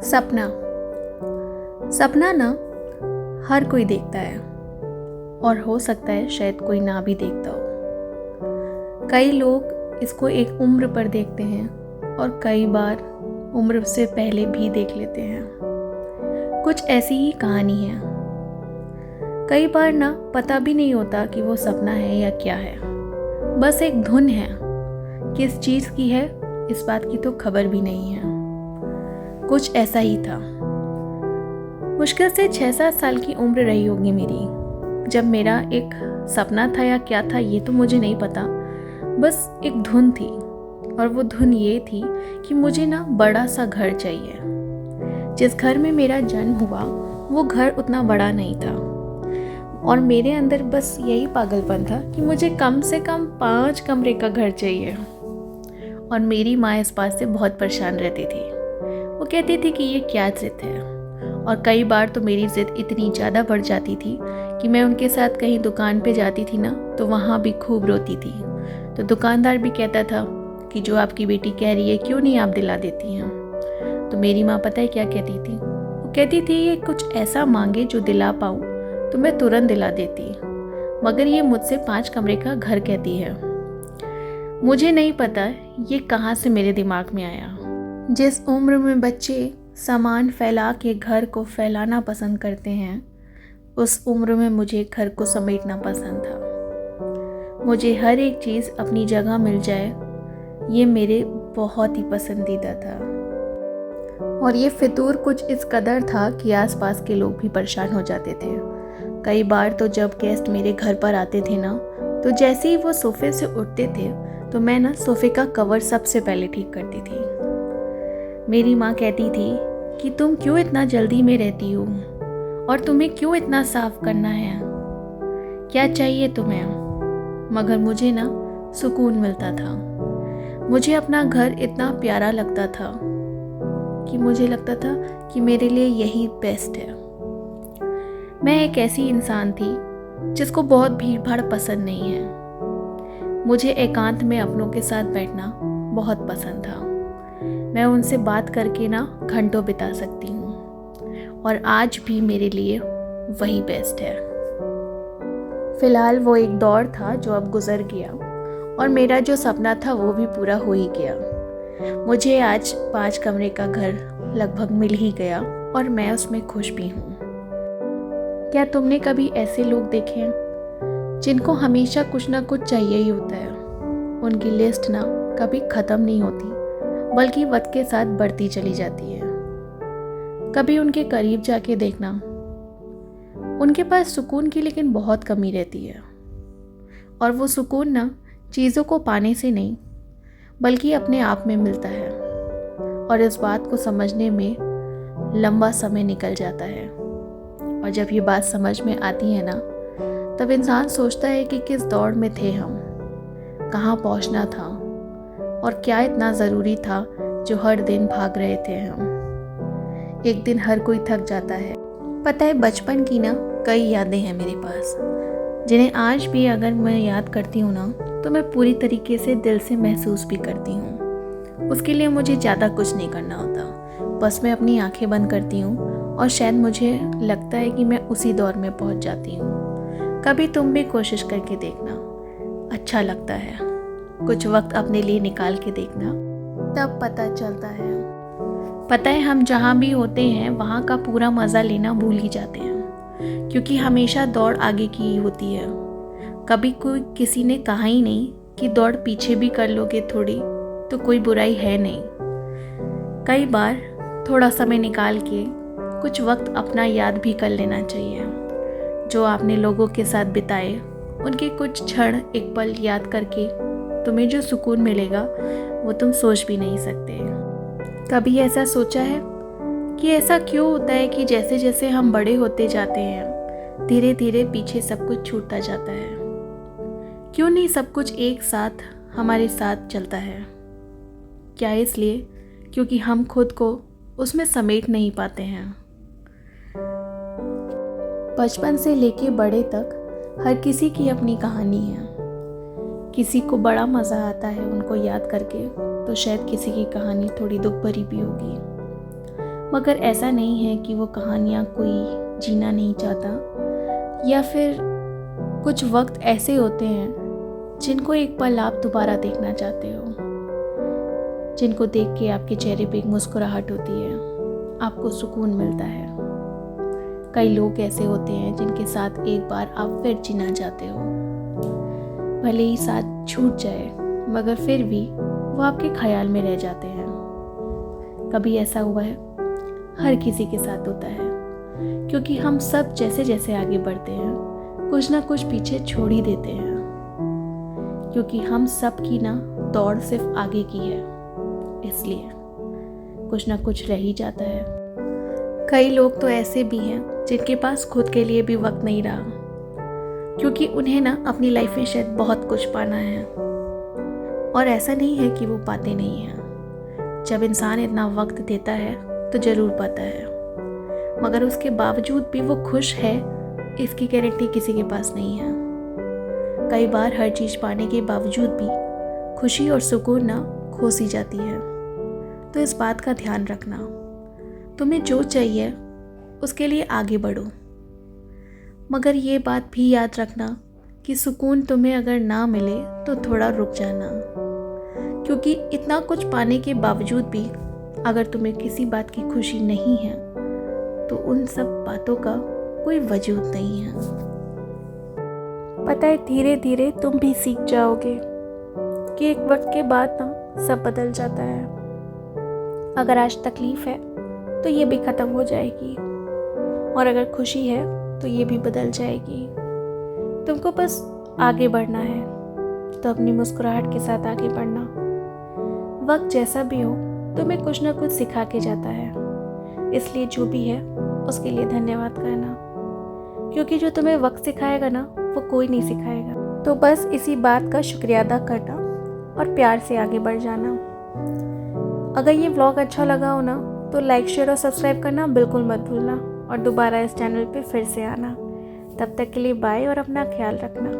सपना सपना ना हर कोई देखता है और हो सकता है शायद कोई ना भी देखता हो। कई लोग इसको एक उम्र पर देखते हैं और कई बार उम्र से पहले भी देख लेते हैं। कुछ ऐसी ही कहानी है। कई बार ना पता भी नहीं होता कि वो सपना है या क्या है, बस एक धुन है। किस चीज़ की है इस बात की तो खबर भी नहीं है। कुछ ऐसा ही था। मुश्किल से 6-7 साल की उम्र रही होगी मेरी, जब मेरा एक सपना था या क्या था ये तो मुझे नहीं पता, बस एक धुन थी। और वो धुन ये थी कि मुझे ना बड़ा सा घर चाहिए। जिस घर में मेरा जन्म हुआ वो घर उतना बड़ा नहीं था और मेरे अंदर बस यही पागलपन था कि मुझे कम से कम 5 कमरे का घर चाहिए। और मेरी माँ इस बात से बहुत परेशान रहती थी। वो कहती थी कि ये क्या ज़िद है, और कई बार तो मेरी ज़िद इतनी ज़्यादा बढ़ जाती थी कि मैं उनके साथ कहीं दुकान पे जाती थी ना तो वहाँ भी खूब रोती थी। तो दुकानदार भी कहता था कि जो आपकी बेटी कह रही है क्यों नहीं आप दिला देती हैं। तो मेरी माँ पता है क्या कहती थी? वो कहती थी ये कुछ ऐसा मांगे जो दिला पाऊँ तो मैं तुरंत दिला देती, मगर ये मुझसे 5 कमरे का घर कहती है। मुझे नहीं पता ये कहाँ से मेरे दिमाग में आया। जिस उम्र में बच्चे सामान फैला के घर को फैलाना पसंद करते हैं, उस उम्र में मुझे घर को समेटना पसंद था। मुझे हर एक चीज़ अपनी जगह मिल जाए, ये मेरे बहुत ही पसंदीदा था। और ये फितूर कुछ इस कदर था कि आसपास के लोग भी परेशान हो जाते थे। कई बार तो जब गेस्ट मेरे घर पर आते थे ना, तो जैसे ही वो सोफे से उठते थे तो मैं ना सोफे का कवर सबसे पहले ठीक करती थी। मेरी माँ कहती थी कि तुम क्यों इतना जल्दी में रहती हो और तुम्हें क्यों इतना साफ करना है, क्या चाहिए तुम्हें। मगर मुझे ना सुकून मिलता था। मुझे अपना घर इतना प्यारा लगता था कि मुझे लगता था कि मेरे लिए यही बेस्ट है। मैं एक ऐसी इंसान थी जिसको बहुत भीड़ भाड़ पसंद नहीं है। मुझे एकांत में अपनों के साथ बैठना बहुत पसंद था। मैं उनसे बात करके ना घंटों बिता सकती हूँ, और आज भी मेरे लिए वही बेस्ट है। फिलहाल वो एक दौर था जो अब गुजर गया, और मेरा जो सपना था वो भी पूरा हो ही गया। मुझे आज 5 कमरे का घर लगभग मिल ही गया और मैं उसमें खुश भी हूँ। क्या तुमने कभी ऐसे लोग देखे हैं जिनको हमेशा कुछ ना कुछ चाहिए ही होता है? उनकी लिस्ट ना कभी ख़त्म नहीं होती, बल्कि वक्त के साथ बढ़ती चली जाती है। कभी उनके करीब जाके देखना, उनके पास सुकून की लेकिन बहुत कमी रहती है। और वो सुकून ना चीज़ों को पाने से नहीं, बल्कि अपने आप में मिलता है। और इस बात को समझने में लंबा समय निकल जाता है। और जब ये बात समझ में आती है ना, तब इंसान सोचता है कि किस दौड़ में थे हम, कहाँ पहुँचना था, और क्या इतना ज़रूरी था जो हर दिन भाग रहे थे हम। एक दिन हर कोई थक जाता है। पता है, बचपन की ना कई यादें हैं मेरे पास, जिन्हें आज भी अगर मैं याद करती हूँ ना तो मैं पूरी तरीके से दिल से महसूस भी करती हूँ। उसके लिए मुझे ज़्यादा कुछ नहीं करना होता, बस मैं अपनी आंखें बंद करती हूँ और शायद मुझे लगता है कि मैं उसी दौर में पहुँच जाती हूँ। कभी तुम भी कोशिश करके देखना, अच्छा लगता है। कुछ वक्त अपने लिए निकाल के देखना, तब पता चलता है। पता है, हम जहाँ भी होते हैं वहाँ का पूरा मज़ा लेना भूल ही जाते हैं, क्योंकि हमेशा दौड़ आगे की ही होती है। कभी कोई किसी ने कहा ही नहीं कि दौड़ पीछे भी कर लोगे थोड़ी तो कोई बुराई है नहीं। कई बार थोड़ा समय निकाल के कुछ वक्त अपना याद भी कर लेना चाहिए। जो आपने लोगों के साथ बिताए, उनके कुछ क्षण एक पल याद करके तुम्हें जो सुकून मिलेगा वो तुम सोच भी नहीं सकते। कभी ऐसा सोचा है कि ऐसा क्यों होता है कि जैसे जैसे हम बड़े होते जाते हैं धीरे धीरे पीछे सब कुछ छूटता जाता है? क्यों नहीं सब कुछ एक साथ हमारे साथ चलता है? क्या इसलिए क्योंकि हम खुद को उसमें समेट नहीं पाते हैं? बचपन से लेके बड़े तक हर किसी की अपनी कहानी है। किसी को बड़ा मज़ा आता है उनको याद करके, तो शायद किसी की कहानी थोड़ी दुख भरी भी होगी। मगर ऐसा नहीं है कि वो कहानियाँ कोई जीना नहीं चाहता, या फिर कुछ वक्त ऐसे होते हैं जिनको एक पल आप दोबारा देखना चाहते हो, जिनको देख के आपके चेहरे पे एक मुस्कुराहट होती है, आपको सुकून मिलता है। कई लोग ऐसे होते हैं जिनके साथ एक बार आप फिर जीना चाहते हो, भले ही साथ छूट जाए मगर फिर भी वो आपके ख्याल में रह जाते हैं। कभी ऐसा हुआ है? हर किसी के साथ होता है, क्योंकि हम सब जैसे जैसे आगे बढ़ते हैं कुछ ना कुछ पीछे छोड़ ही देते हैं, क्योंकि हम सब की ना दौड़ सिर्फ आगे की है, इसलिए कुछ ना कुछ रह ही जाता है। कई लोग तो ऐसे भी हैं जिनके पास खुद के लिए भी वक्त नहीं रहा, क्योंकि उन्हें ना अपनी लाइफ में शायद बहुत कुछ पाना है, और ऐसा नहीं है कि वो पाते नहीं हैं। जब इंसान इतना वक्त देता है तो ज़रूर पाता है, मगर उसके बावजूद भी वो खुश है, इसकी गारंटी किसी के पास नहीं है। कई बार हर चीज़ पाने के बावजूद भी खुशी और सुकून ना खो सी जाती है। तो इस बात का ध्यान रखना, तुम्हें जो चाहिए उसके लिए आगे बढ़ो, मगर ये बात भी याद रखना कि सुकून तुम्हें अगर ना मिले तो थोड़ा रुक जाना, क्योंकि इतना कुछ पाने के बावजूद भी अगर तुम्हें किसी बात की खुशी नहीं है तो उन सब बातों का कोई वजूद नहीं है। पता है, धीरे धीरे तुम भी सीख जाओगे कि एक वक्त के बाद ना सब बदल जाता है। अगर आज तकलीफ है तो ये भी ख़त्म हो जाएगी, और अगर खुशी है तो ये भी बदल जाएगी। तुमको बस आगे बढ़ना है, तो अपनी मुस्कुराहट के साथ आगे बढ़ना। वक्त जैसा भी हो तुम्हें कुछ ना कुछ सिखा के जाता है, इसलिए जो भी है उसके लिए धन्यवाद कहना, क्योंकि जो तुम्हें वक्त सिखाएगा ना वो कोई नहीं सिखाएगा। तो बस इसी बात का शुक्रिया अदा करना और प्यार से आगे बढ़ जाना। अगर ये व्लॉग अच्छा लगा हो ना तो लाइक, शेयर और सब्सक्राइब करना बिल्कुल मत भूलना, और दोबारा इस चैनल पे फिर से आना। तब तक के लिए बाय और अपना ख्याल रखना।